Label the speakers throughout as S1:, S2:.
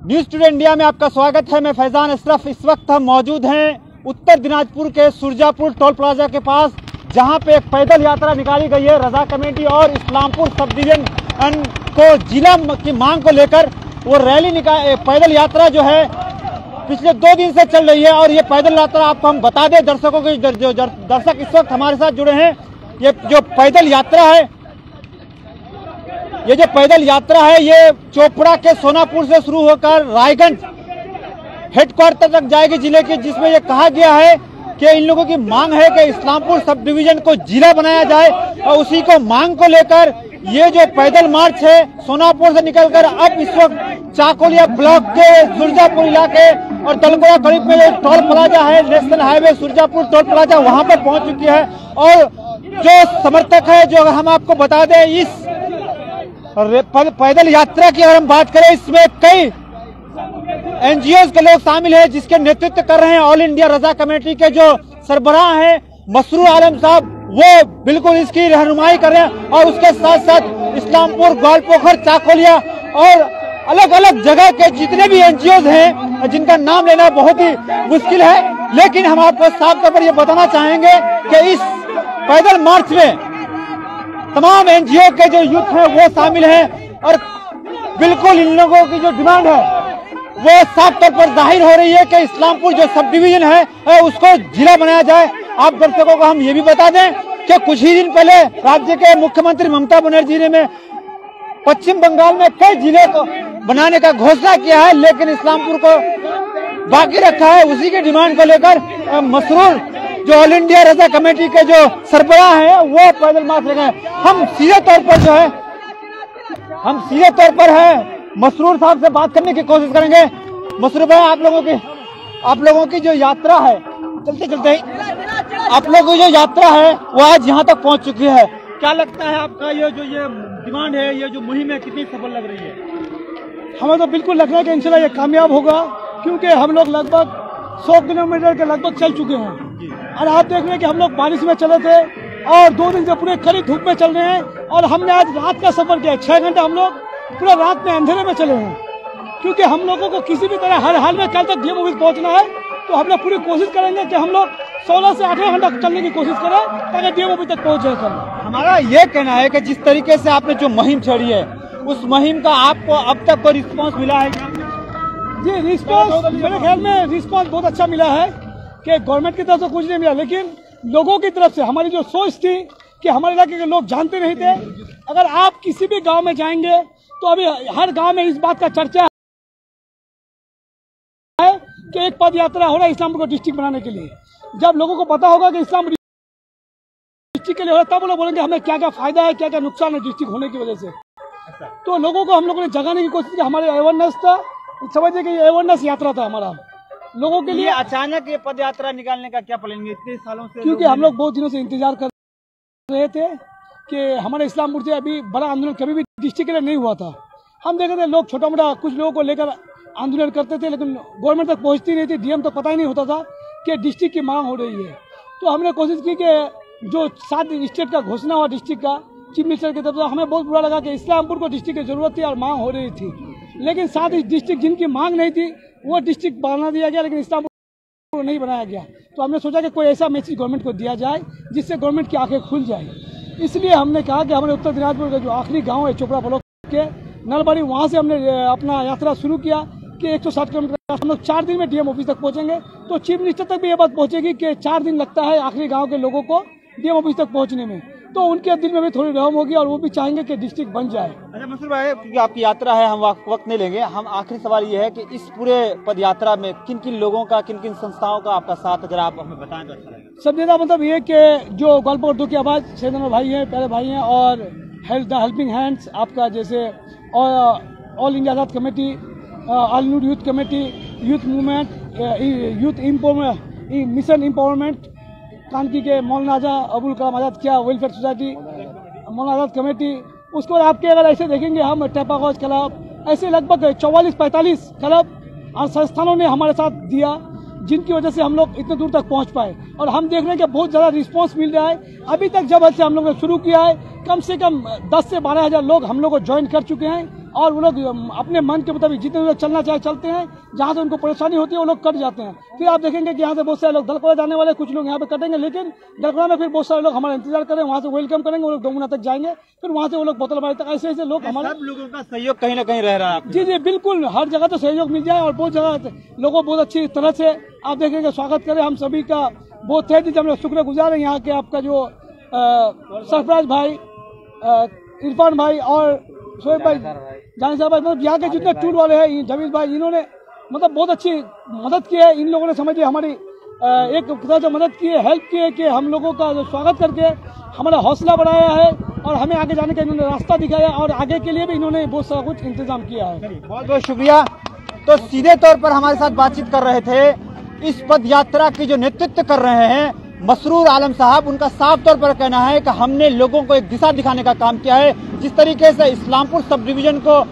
S1: News today India में आपका स्वागत है। मैं फैजान अशरफ। इस वक्त हम मौजूद हैं उत्तर दिनाजपुर के सुरजापुर टोल प्लाजा के पास, जहां पे एक पैदल यात्रा निकाली गई है। रजा कमेटी और इस्लामपुर सब डिवीजन को जिला की मांग को लेकर वो रैली पैदल यात्रा जो है पिछले 2 दिन से चल रही है। और ये पैदल यात्रा आपको हम बता दें दर्शकों के, जो दर्शक इस वक्त हमारे साथ जुड़े हैं, ये जो पैदल यात्रा है ये चोपड़ा के सोनापुर से शुरू होकर रायगंज हेडक्वार्टर तक जाएगी जिले के, जिसमें ये कहा गया है कि इन लोगों की मांग है कि इस्लामपुर सब डिवीजन को जिला बनाया जाए। और उसी को मांग को लेकर ये जो पैदल मार्च है सोनापुर से निकलकर अब इस वक्त चाकोलिया ब्लॉक के सुरजापुर इलाके और दलकोया करीब में जो टोल प्लाजा है, national highway Surajapur toll plaza, वहां पर पहुंच चुकी है। और जो समर्थक है, जो हम आपको बता दें, इस पैदल यात्रा की अगर हम बात करें, इसमें कई एनजीओ के लोग शामिल हैं, जिसके नेतृत्व कर रहे हैं ऑल इंडिया रजा कमेटी के जो सरबराह हैं मसरूर आलम साहब, वो बिल्कुल इसकी रहनुमाई कर रहे हैं। और उसके साथ साथ इस्लामपुर, ग्वालपोखर, चाकोलिया और अलग अलग जगह के जितने भी एनजीओ हैं, जिनका नाम लेना बहुत ही मुश्किल है, लेकिन हम आपको साफ तौर पर ये बताना चाहेंगे कि इस पैदल मार्च में तमाम एनजीओ के जो यूथ हैं वो शामिल हैं। और बिल्कुल इन लोगों की जो डिमांड है वो साफ तौर पर जाहिर हो रही है कि इस्लामपुर जो सब डिवीजन है उसको जिला बनाया जाए। आप दर्शकों को हम ये भी बता दें कि कुछ ही दिन पहले राज्य के मुख्यमंत्री ममता बनर्जी ने पश्चिम बंगाल में कई जिले को बनाने का घोषणा किया है, लेकिन इस्लामपुर को बाकी रखा है। उसी के डिमांड को लेकर मसरूर जो ऑल इंडिया रजा कमेटी के जो सरबराह है वो पैदल मार्च रखे हैं। हम सीधे तौर पर है मसरूर साहब से बात करने की कोशिश करेंगे। मसरूर भाई, आप लोगों की जो यात्रा है, चलते आप लोगों की जो यात्रा है वो आज यहाँ तक पहुँच चुकी है। क्या लगता है आपका ये डिमांड है, ये जो मुहिम है, कितनी सफल लग रही है?
S2: हमें तो बिल्कुल लग रहा है कि इंशाल्लाह ये कामयाब होगा, क्योंकि हम लोग लगभग 100 किलोमीटर के लगभग चल चुके हैं। और आप देख रहे हैं कि हम लोग बारिश में चले थे और 2 दिन से पूरे कड़ी धूप में चल रहे हैं। और हमने आज रात का सफर किया, 6 घंटे हम लोग पूरा रात में अंधेरे में चले हैं, क्योंकि हम लोगों को किसी भी तरह हर हाल में कल तक डीएम ऑफिस पहुंचना है। तो हम लोग पूरी कोशिश करेंगे कि हम लोग 16 से 18 घंटा चलने की कोशिश करें ताकि डीएम ऑफिस तक पहुंच जाए। कल
S1: हमारा ये कहना है कि जिस तरीके से आपने जो मुहिम छेड़ी है, उस मुहिम का आपको अब तक कोई रिस्पॉन्स मिला है क्या?
S2: जी, रिस्पॉन्स मेरे ख्याल में रिस्पॉन्स बहुत अच्छा मिला है कि गवर्नमेंट की तरफ से कुछ नहीं मिला, लेकिन लोगों की तरफ से हमारी जो सोच थी कि हमारे इलाके के लोग जानते नहीं थे। अगर आप किसी भी गांव में जाएंगे तो अभी हर गांव में इस बात का चर्चा है कि एक पद यात्रा हो रहा है इस्लामपुर को डिस्ट्रिक्ट बनाने के लिए। जब लोगों को पता होगा कि इस्लामपुर डिस्ट्रिक्ट के लिए हो रहा है, तब वो लोग बोलेंगे हमें क्या क्या फायदा है, क्या क्या नुकसान है डिस्ट्रिक्ट होने की वजह से। तो लोगों को हम लोगों ने जगाने की कोशिश की। हमारे अवेयरनेस था, समझिए कि ये अवेयरनेस यात्रा था हमारा लोगों के लिए।
S1: अचानक ये पद यात्रा निकालने का क्या प्लान है इतने सालों से?
S2: क्योंकि हम लोग बहुत दिनों से इंतजार कर रहे थे कि हमारे इस्लामपुर से अभी बड़ा आंदोलन कभी भी डिस्ट्रिक्ट के लिए नहीं हुआ था। हम देख रहे थे लोग छोटा मोटा कुछ लोगों को लेकर आंदोलन करते थे, लेकिन गवर्नमेंट तक पहुंचती नहीं थी, डीएम तक पता ही नहीं होता था कि डिस्ट्रिक्ट की मांग हो रही है। तो हमने कोशिश की कि जो 7 स्टेट का घोषणा हुआ डिस्ट्रिक्ट का चीफ मिनिस्टर की तरफ से, हमें बहुत बुरा लगा कि इस्लामपुर को डिस्ट्रिक्ट की जरूरत थी और मांग हो रही थी, लेकिन 7 डिस्ट्रिक्ट जिनकी मांग नहीं थी वो डिस्ट्रिक्ट बना दिया गया, लेकिन इस्लामपुर को नहीं बनाया गया। तो हमने सोचा कि कोई ऐसा मैसेज गवर्नमेंट को दिया जाए जिससे गवर्नमेंट की आंखें खुल जाए। इसलिए हमने कहा कि हमारे उत्तर दिनाजपुर का जो आखिरी गाँव है चोपड़ा ब्लॉक के नलबाड़ी, वहाँ से हमने अपना यात्रा शुरू किया कि 160 किलोमीटर हम लोग 4 दिन में डीएम ऑफिस तक पहुँचेंगे। तो चीफ मिनिस्टर तक भी ये बात पहुँचेगी कि 4 दिन लगता है आखिरी गाँव के लोगों को डीएम ऑफिस तक पहुँचने में, तो उनके दिल में भी थोड़ी रहम होगी और वो भी चाहेंगे कि डिस्ट्रिक्ट बन जाए।
S1: अच्छा मसरूर भाई, क्योंकि आपकी यात्रा है, हम वक्त नहीं लेंगे। हम आखिरी सवाल ये है कि इस पूरे पद यात्रा में किन किन लोगों का, किन किन संस्थाओं का आपका साथ, अगर आप हमें बताएं तो अच्छा लगेगा।
S2: सब ज्यादा मतलब ये कि जो ग्वालपोखर 2 की आवाज़ सैदना भाई हैं, प्यारे भाई हैं, और हेल्पिंग हैंड्स आपका जैसे all India Azad committee, all India youth committee, youth movement, youth mission empowerment, कानकी के मौलाना आज़ाद अबुल कलाम आज़ाद क्या वेलफेयर सोसाइटी, मौलाना आज़ाद कमेटी। उसके बाद आपके अगर ऐसे देखेंगे हम टेपागोज क्लब, ऐसे लगभग 44-45 क्लब और संस्थानों ने हमारे साथ दिया, जिनकी वजह से हम लोग इतने दूर तक पहुंच पाए। और हम देख रहे हैं कि बहुत ज़्यादा रिस्पांस मिल रहा है। अभी तक जब से हम लोग ने शुरू किया है, कम से कम 10 से 12 हज़ार लोग हम लोग को ज्वाइन कर चुके हैं। और वो लोग अपने मन के मुताबिक जितने लोग चलना चाहे चलते हैं, जहाँ से उनको परेशानी होती है वो लोग कट जाते हैं। फिर आप देखेंगे कि यहाँ से बहुत सारे लोग दलकोड़ा जाने वाले, कुछ लोग यहाँ पे कटेंगे, लेकिन दलकोड़ा में फिर बहुत सारे लोग हमारा इंतजार करें, वहाँ से वेलकम करेंगे, वो लोग डोमुना तक जाएंगे, फिर वहाँ से वो लोग बोतलबाड़ी तक, ऐसे ऐसे लोग हमारे
S1: सब लोगों का सहयोग कहीं ना कहीं रह रहा है।
S2: जी बिल्कुल, हर जगह तो सहयोग मिल जाए और बहुत जगह लोगों बहुत अच्छी तरह से आप देखेंगे स्वागत करें। हम सभी का बहुत थे जी, हम लोग शुक्रगुजार हैं यहाँ के आपका जो सरफराज भाई, इरफान भाई और शोएब भाई, जानी साहब भाई, मतलब यहाँ के जितने टूर वाले हैं, जमील भाई, इन्होंने मतलब बहुत अच्छी मदद की है। इन लोगों ने समझिए हमारी एक तरह से मदद की है, हेल्प की है कि हम लोगों का जो स्वागत करके हमारा हौसला बढ़ाया है और हमें आगे जाने का इन्होंने रास्ता दिखाया और आगे के लिए भी इन्होंने बहुत सारा कुछ इंतजाम किया है।
S1: बहुत बहुत शुक्रिया। तो सीधे तौर पर हमारे साथ बातचीत कर रहे थे इस पद यात्रा की जो नेतृत्व कर रहे हैं मसरूर आलम साहब। उनका साफ तौर पर कहना है कि हमने लोगों को एक दिशा दिखाने का काम किया है। जिस तरीके से इस्लामपुर सब डिवीजन को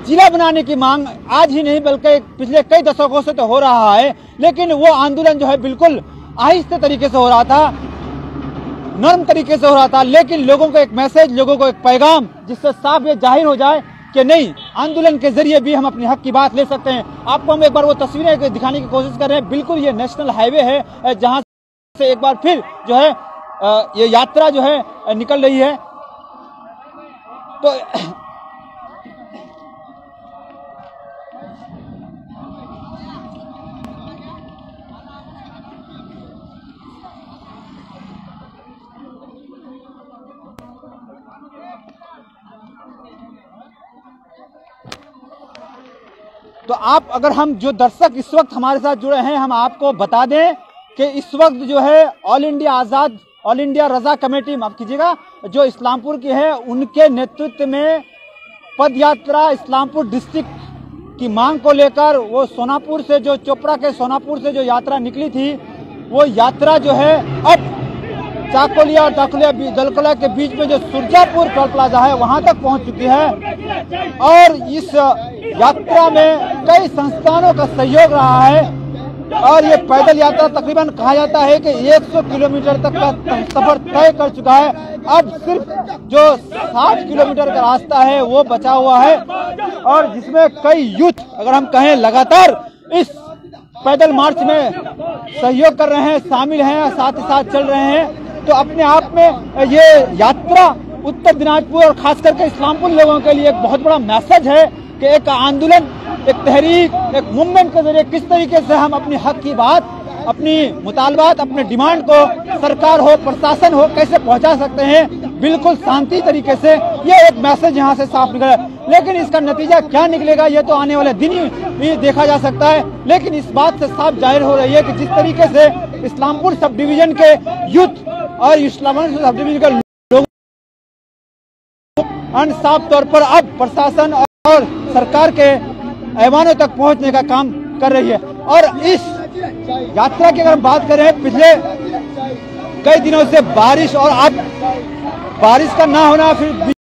S1: जिला बनाने की मांग आज ही नहीं बल्कि पिछले कई दशकों से तो हो रहा है, लेकिन वो आंदोलन जो है बिल्कुल आहिस्ते तरीके से हो रहा था, नर्म तरीके से हो रहा था, लेकिन लोगों को एक मैसेज, लोगों को एक पैगाम जिससे साफ ये जाहिर हो जाए कि नहीं, आंदोलन के जरिए भी हम अपने हक की बात ले सकते हैं। आपको हम एक बार वो तस्वीरें दिखाने की कोशिश कर रहे हैं। बिल्कुल ये नेशनल हाईवे है जहां से एक बार फिर जो है ये यात्रा जो है निकल रही है। तो आप अगर हम जो दर्शक इस वक्त हमारे साथ जुड़े हैं, हम आपको बता दें कि इस वक्त जो है ऑल इंडिया रजा कमेटी, माफ कीजिएगा, जो इस्लामपुर की है, उनके नेतृत्व में पद यात्रा इस्लामपुर डिस्ट्रिक्ट की मांग को लेकर वो सोनापुर से, जो चोपड़ा के सोनापुर से जो यात्रा निकली थी, वो यात्रा जो है अब चाकोलिया और दलकोला के बीच में जो सुरजापुर टोल प्लाजा है वहां तक पहुंच चुकी है। और इस यात्रा में कई संस्थानों का सहयोग रहा है और ये पैदल यात्रा तकरीबन कहा जाता है कि 100 किलोमीटर तक का सफर तय कर चुका है। अब सिर्फ जो 60 किलोमीटर का रास्ता है वो बचा हुआ है और जिसमें कई यूथ, अगर हम कहें, लगातार इस पैदल मार्च में सहयोग कर रहे हैं, शामिल हैं, साथ ही साथ चल रहे हैं। तो अपने आप में ये यात्रा उत्तर दिनाजपुर और खास करके इस्लामपुर लोगों के लिए एक बहुत बड़ा मैसेज है कि एक आंदोलन, एक तहरीक, एक मूवमेंट के जरिए किस तरीके से हम अपनी हक की बात, अपनी मुतालबात, अपने डिमांड को सरकार हो, प्रशासन हो, कैसे पहुंचा सकते हैं बिल्कुल शांति तरीके से। ये एक मैसेज यहाँ से साफ निकला, लेकिन इसका नतीजा क्या निकलेगा ये तो आने वाले दिन ही देखा जा सकता है। लेकिन इस बात से साफ जाहिर हो रही है कि जिस तरीके से इस्लामपुर सब डिवीजन के यूथ और इस्लामपुर सब डिवीजन के लोग साफ तौर पर अब प्रशासन और सरकार के ऐवानों तक पहुंचने का काम कर रही है। और इस यात्रा की अगर हम बात करें, पिछले कई दिनों से बारिश और अब बारिश का ना होना, फिर